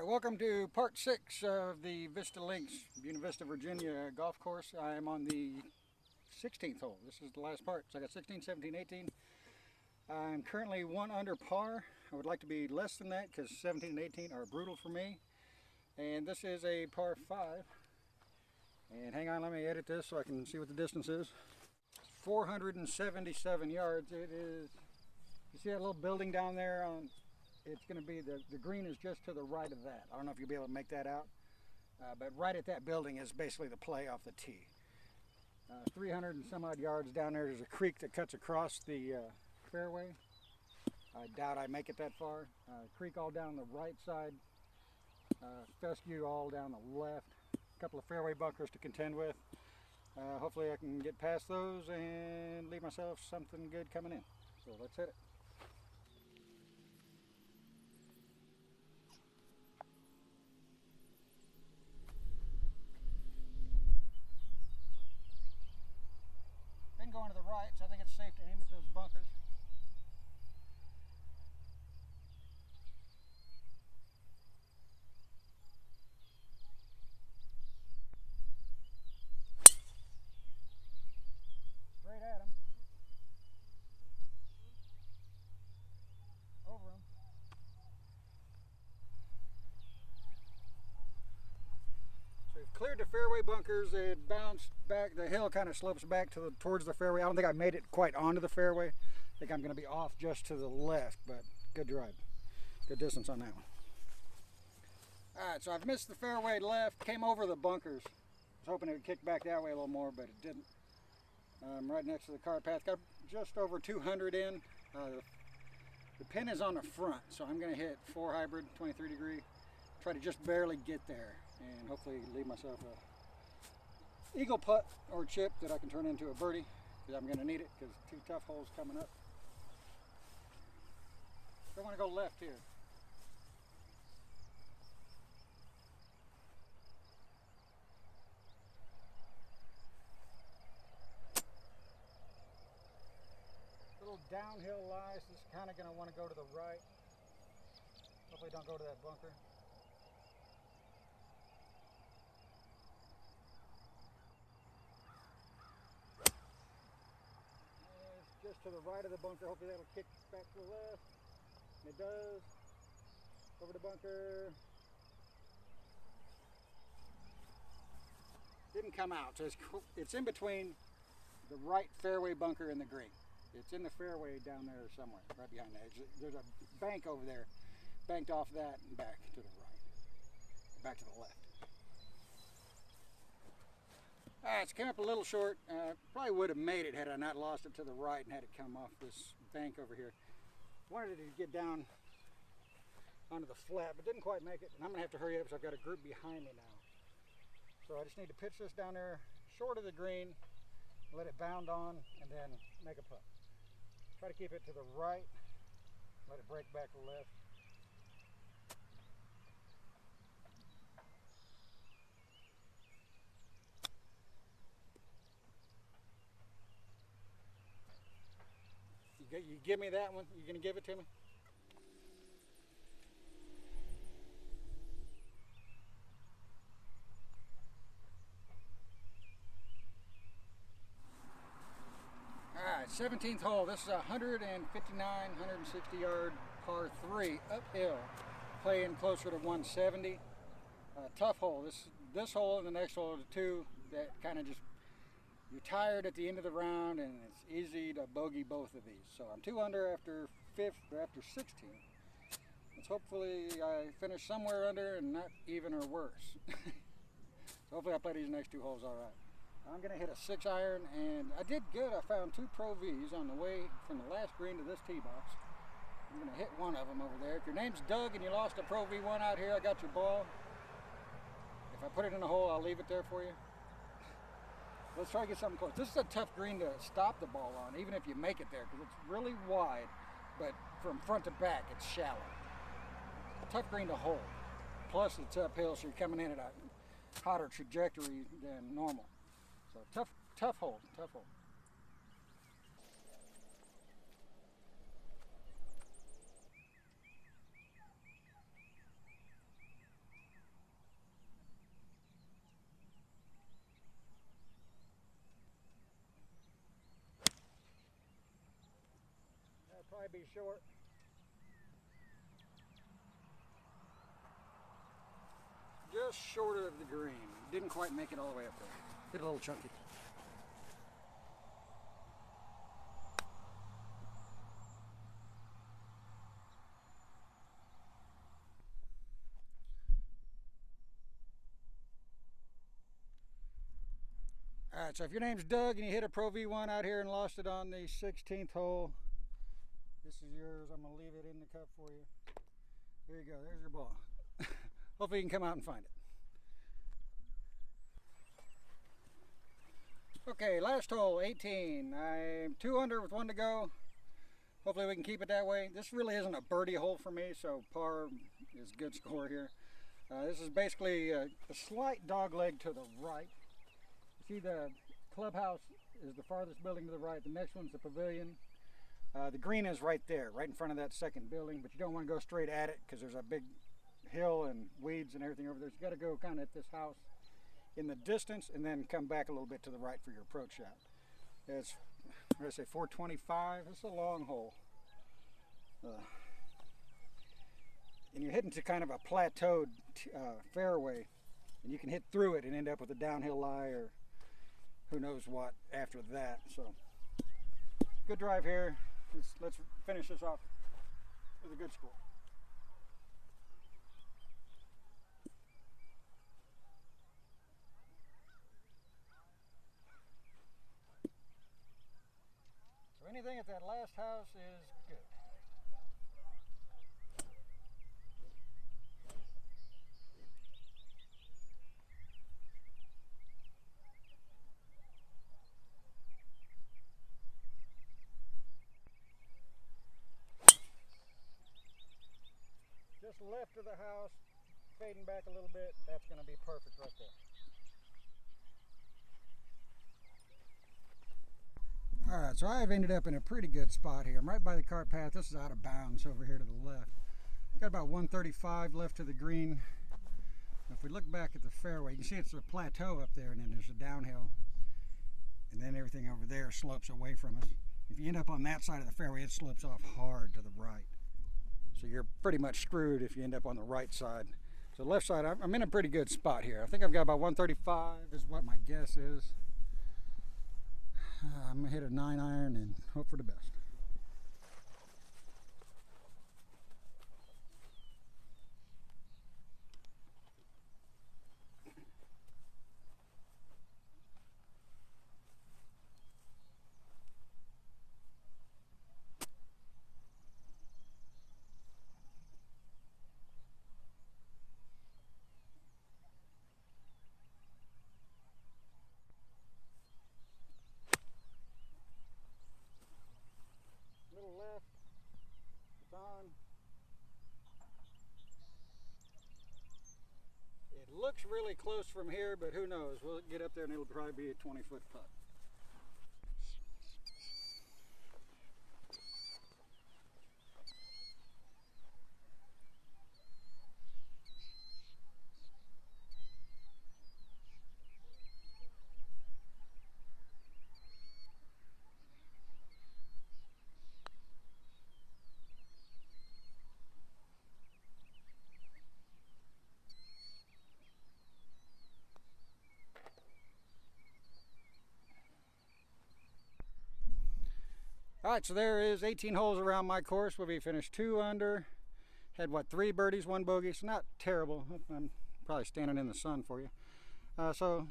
Alright, welcome to part 6 of the Vista Links, Buena Vista, Virginia golf course. I am on the 16th hole. This is the last part. So I got 16, 17, 18. I'm currently 1 under par. I would like to be less than that because 17 and 18 are brutal for me. And this is a par 5. And hang on, let me edit this so I can see what the distance is. 477 yards. It is, you see that little building down there on, it's going to be, the green is just to the right of that. I don't know if you'll be able to make that out, but right at that building is basically the play off the tee. 300 and some odd yards down there, there's a creek that cuts across the fairway. I doubt I make it that far. Creek all down the right side, fescue all down the left. A couple of fairway bunkers to contend with. Hopefully I can get past those and leave myself something good coming in. So let's hit it. Been going to the right, so I think it's safe to aim at those bunkers. Straight at him. Over him. So we've cleared the fairway bunkers. It bounced back. The hill kind of slopes back to towards the fairway. I don't think I made it quite onto the fairway. I think I'm going to be off just to the left, but good drive. Good distance on that one. Alright, so I've missed the fairway left, came over the bunkers. I was hoping it would kick back that way a little more, but it didn't. Right next to the cart path, got just over 200 in. The pin is on the front, so I'm going to hit 4 hybrid, 23 degree. Try to just barely get there, and hopefully leave myself a eagle putt or chip that I can turn into a birdie, because I'm going to need it, because 2 tough holes coming up. Don't want to go left here. Little downhill lie, so it's kind of going to want to go to the right. Hopefully don't go to that bunker. Just to the right of the bunker. Hopefully that'll kick back to the left. And it does. Over the bunker. Didn't come out. So it's in between the right fairway bunker and the green. It's in the fairway down there somewhere, right behind that. There's a bank over there. Banked off that and back to the right. Back to the left. Alright, it's come up a little short. Probably would have made it had I not lost it to the right and had it come off this bank over here. Wanted it to get down onto the flat, but didn't quite make it. And I'm going to have to hurry up because I've got a group behind me now. So I just need to pitch this down there short of the green, let it bound on, and then make a putt. Try to keep it to the right, let it break back to the left. You give me that one? You gonna give it to me? Alright, 17th hole. This is a 159, 160 yard par 3 uphill, playing closer to 170. Tough hole. This hole and the next hole are the two that kind of just, you're tired at the end of the round, and it's easy to bogey both of these. So I'm 2 under after 16. Let's hopefully I finish somewhere under and not even or worse. So hopefully I play these next 2 holes all right. I'm going to hit a 6 iron, and I did good. I found 2 Pro Vs on the way from the last green to this tee box. I'm going to hit one of them over there. If your name's Doug and you lost a Pro V1 out here, I got your ball. If I put it in the hole, I'll leave it there for you. Let's try to get something close. This is a tough green to stop the ball on, even if you make it there, because it's really wide, but from front to back, it's shallow. Tough green to hold. Plus, it's uphill, so you're coming in at a hotter trajectory than normal. So tough hold, tough hold. probably be short. Just short of the green. Didn't quite make it all the way up there. Hit a little chunky. Alright, so if your name's Doug and you hit a Pro V1 out here and lost it on the 16th hole, this is yours. I'm going to leave it in the cup for you. There you go. There's your ball. Hopefully you can come out and find it. Okay, last hole, 18. I'm 2 under with 1 to go. Hopefully we can keep it that way. This really isn't a birdie hole for me, so par is a good score here. This is basically a slight dog leg to the right. You see the clubhouse is the farthest building to the right. The next one's the pavilion. The green is right there, right in front of that second building, but you don't want to go straight at it because there's a big hill and weeds and everything over there. So you got to go kind of at this house in the distance and then come back a little bit to the right for your approach shot. It's, what did I say, 425? It's a long hole. And you're hitting to kind of a plateaued fairway, and you can hit through it and end up with a downhill lie or who knows what after that. So good drive here. Let's finish this off with a good score. So anything at that last house is good. Just left of the house, fading back a little bit, that's going to be perfect right there. Alright, so I've ended up in a pretty good spot here. I'm right by the cart path. This is out of bounds over here to the left. Got about 135 left to the green. If we look back at the fairway, you can see it's a plateau up there, and then there's a downhill. And then everything over there slopes away from us. If you end up on that side of the fairway, it slopes off hard to the right. So you're pretty much screwed if you end up on the right side. So left side, I'm in a pretty good spot here. I think I've got about 135 is what my guess is. I'm going to hit a 9-iron and hope for the best. Little left, it's on. It looks really close from here, but who knows? We'll get up there and it'll probably be a 20-foot putt. Alright, so there is 18 holes around my course. We'll be finished 2 under. Had what, 3 birdies, 1 bogey. So not terrible. I'm probably standing in the sun for you. So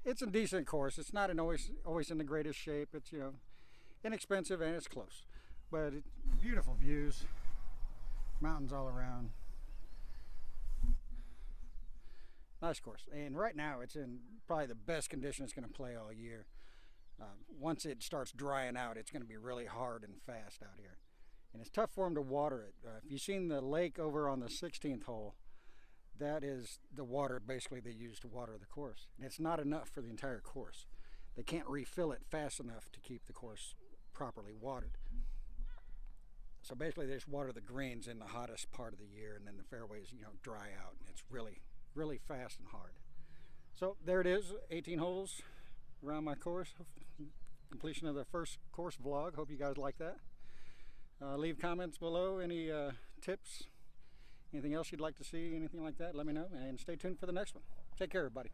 it's a decent course. It's not always in the greatest shape. It's, you know, inexpensive and it's close. But it's beautiful views. Mountains all around. Nice course. And right now it's in probably the best condition it's going to play all year. Once it starts drying out, it's going to be really hard and fast out here. And it's tough for them to water it. If you've seen the lake over on the 16th hole, that is the water basically they use to water the course. And it's not enough for the entire course. They can't refill it fast enough to keep the course properly watered. So basically they just water the greens in the hottest part of the year, and then the fairways, you know, dry out, and it's really, really fast and hard. So there it is, 18 holes around my course. Completion of the first course vlog. Hope you guys like that. Leave comments below, any tips, anything else you'd like to see, anything like that, let me know, and stay tuned for the next one. Take care, everybody.